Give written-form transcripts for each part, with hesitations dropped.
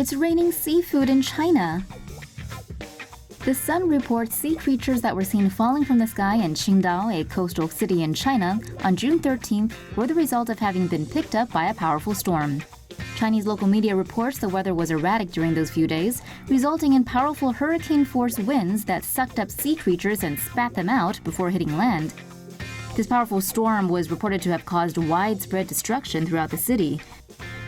It's raining seafood in China. The Sun reports sea creatures that were seen falling from the sky in Qingdao, a coastal city in China, on June 13th were the result of having been picked up by a powerful storm. Chinese local media reports the weather was erratic during those few days, resulting in powerful hurricane-force winds that sucked up sea creatures and spat them out before hitting land. This powerful storm was reported to have caused widespread destruction throughout the city.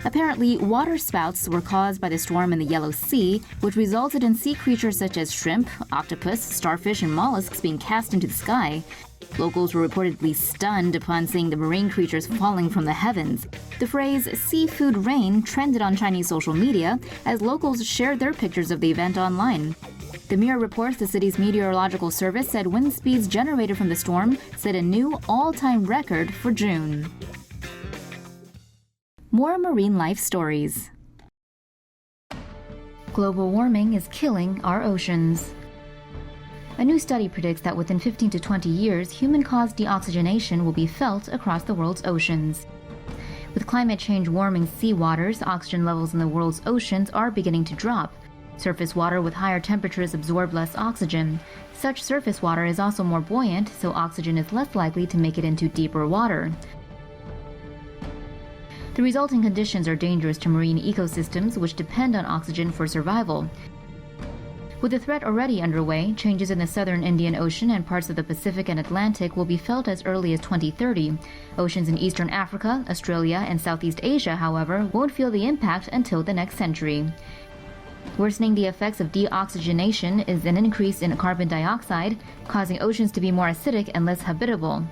Apparently, waterspouts were caused by the storm in the Yellow Sea, which resulted in sea creatures such as shrimp, octopus, starfish, and mollusks being cast into the sky. Locals were reportedly stunned upon seeing the marine creatures falling from the heavens. The phrase "seafood rain" trended on Chinese social media as locals shared their pictures of the event online. The Mirror reports the city's meteorological service said wind speeds generated from the storm set a new all-time record for June. More marine life stories. Global warming is killing our oceans. A new study predicts that within 15 to 20 years, human-caused deoxygenation will be felt across the world's oceans. With climate change warming sea waters, oxygen levels in the world's oceans are beginning to drop. Surface water with higher temperatures absorb less oxygen. Such surface water is also more buoyant, so oxygen is less likely to make it into deeper water. The resulting conditions are dangerous to marine ecosystems which depend on oxygen for survival. With the threat already underway, changes in the southern Indian Ocean and parts of the Pacific and Atlantic will be felt as early as 2030. Oceans in eastern Africa, Australia, and Southeast Asia, however, won't feel the impact until the next century. Worsening the effects of deoxygenation is an increase in carbon dioxide, causing oceans to be more acidic and less habitable.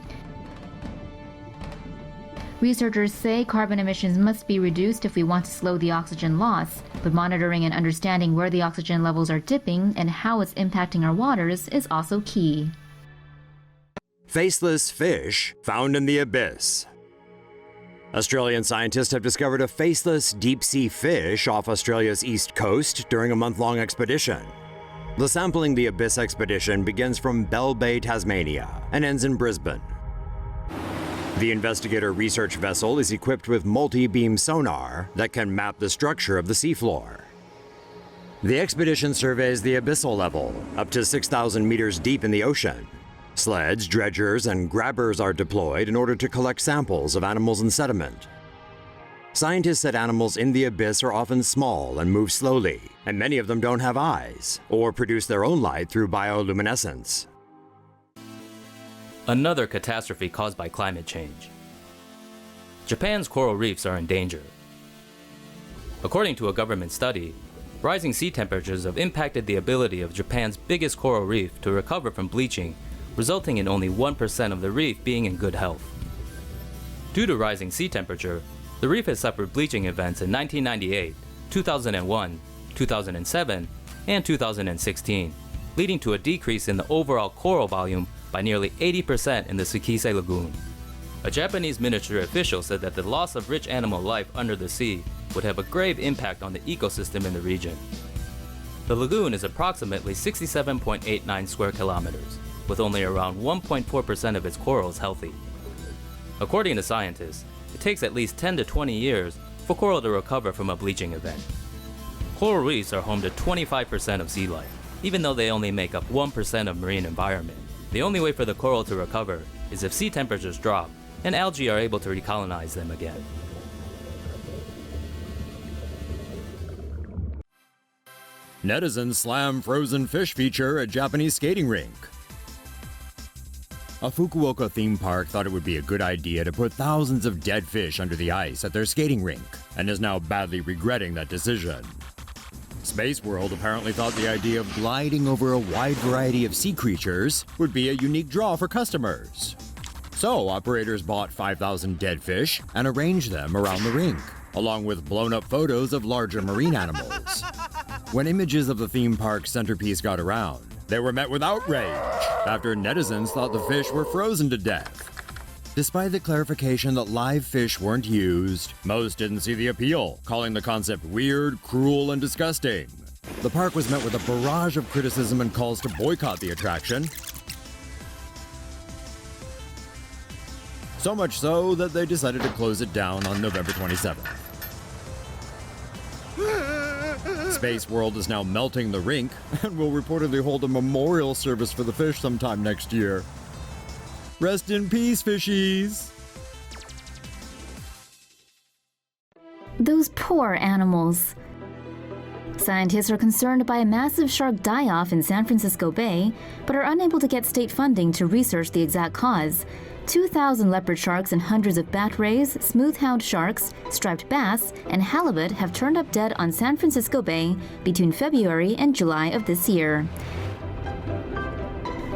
Researchers say carbon emissions must be reduced if we want to slow the oxygen loss, but monitoring and understanding where the oxygen levels are dipping and how it's impacting our waters is also key. Faceless fish found in the abyss. Australian scientists have discovered a faceless deep-sea fish off Australia's east coast during a month-long expedition. The Sampling the Abyss expedition begins from Bell Bay, Tasmania, and ends in Brisbane. The investigator research vessel is equipped with multi-beam sonar that can map the structure of the seafloor. The expedition surveys the abyssal level, up to 6,000 meters deep in the ocean. Sleds, dredgers, and grabbers are deployed in order to collect samples of animals and sediment. Scientists said animals in the abyss are often small and move slowly, and many of them don't have eyes or produce their own light through bioluminescence. Another catastrophe caused by climate change. Japan's coral reefs are endangered. According to a government study, rising sea temperatures have impacted the ability of Japan's biggest coral reef to recover from bleaching, resulting in only 1% of the reef being in good health. Due to rising sea temperature, the reef has suffered bleaching events in 1998, 2001, 2007, and 2016, leading to a decrease in the overall coral volume by nearly 80% in the Tsukise Lagoon. A Japanese ministry official said that the loss of rich animal life under the sea would have a grave impact on the ecosystem in the region. The lagoon is approximately 67.89 square kilometers, with only around 1.4% of its corals healthy. According to scientists, it takes at least 10 to 20 years for coral to recover from a bleaching event. Coral reefs are home to 25% of sea life, even though they only make up 1% of marine environment. The only way for the coral to recover is if sea temperatures drop and algae are able to recolonize them again. Netizens slam frozen fish feature at Japanese skating rink. A Fukuoka theme park thought it would be a good idea to put thousands of dead fish under the ice at their skating rink, and is now badly regretting that decision. Space World apparently thought the idea of gliding over a wide variety of sea creatures would be a unique draw for customers. So operators bought 5,000 dead fish and arranged them around the rink, along with blown-up photos of larger marine animals. When images of the theme park centerpiece got around, they were met with outrage after netizens thought the fish were frozen to death. Despite the clarification that live fish weren't used, most didn't see the appeal, calling the concept weird, cruel, and disgusting. The park was met with a barrage of criticism and calls to boycott the attraction. So much so that they decided to close it down on November 27th. Space World is now melting the rink and will reportedly hold a memorial service for the fish sometime next year. Rest in peace, fishies! Those poor animals. Scientists are concerned by a massive shark die-off in San Francisco Bay, but are unable to get state funding to research the exact cause. 2,000 leopard sharks and hundreds of bat rays, smooth-hound sharks, striped bass, and halibut have turned up dead on San Francisco Bay between February and July of this year.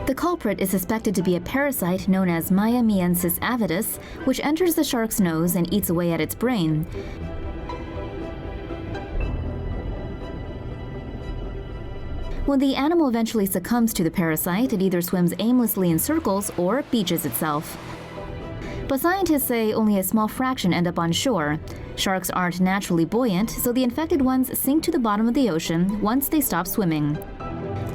The culprit is suspected to be a parasite known as Miamiensis avidus, which enters the shark's nose and eats away at its brain. When the animal eventually succumbs to the parasite, it either swims aimlessly in circles or beaches itself. But scientists say only a small fraction end up on shore. Sharks aren't naturally buoyant, so the infected ones sink to the bottom of the ocean once they stop swimming.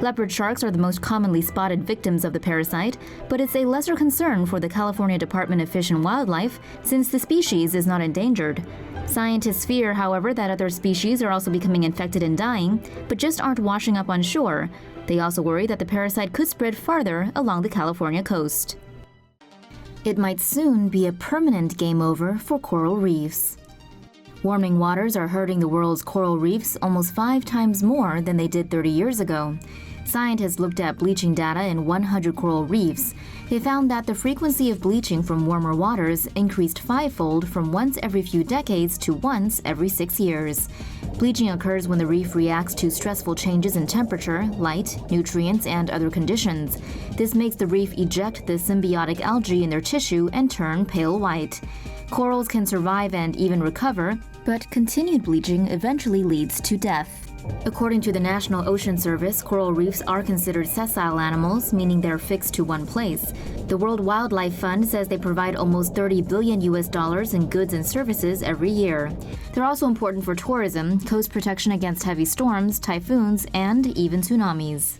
Leopard sharks are the most commonly spotted victims of the parasite, but it's a lesser concern for the California Department of Fish and Wildlife since the species is not endangered. Scientists fear, however, that other species are also becoming infected and dying, but just aren't washing up on shore. They also worry that the parasite could spread farther along the California coast. It might soon be a permanent game over for coral reefs. Warming waters are hurting the world's coral reefs almost 5 times more than they did 30 years ago. Scientists looked at bleaching data in 100 coral reefs. They found that the frequency of bleaching from warmer waters increased 5-fold from once every few decades to once every 6 years. Bleaching occurs when the reef reacts to stressful changes in temperature, light, nutrients, and other conditions. This makes the reef eject the symbiotic algae in their tissue and turn pale white. Corals can survive and even recover, but continued bleaching eventually leads to death. According to the National Ocean Service, coral reefs are considered sessile animals, meaning they're fixed to one place. The World Wildlife Fund says they provide almost $30 billion in goods and services every year. They're also important for tourism, coast protection against heavy storms, typhoons, and even tsunamis.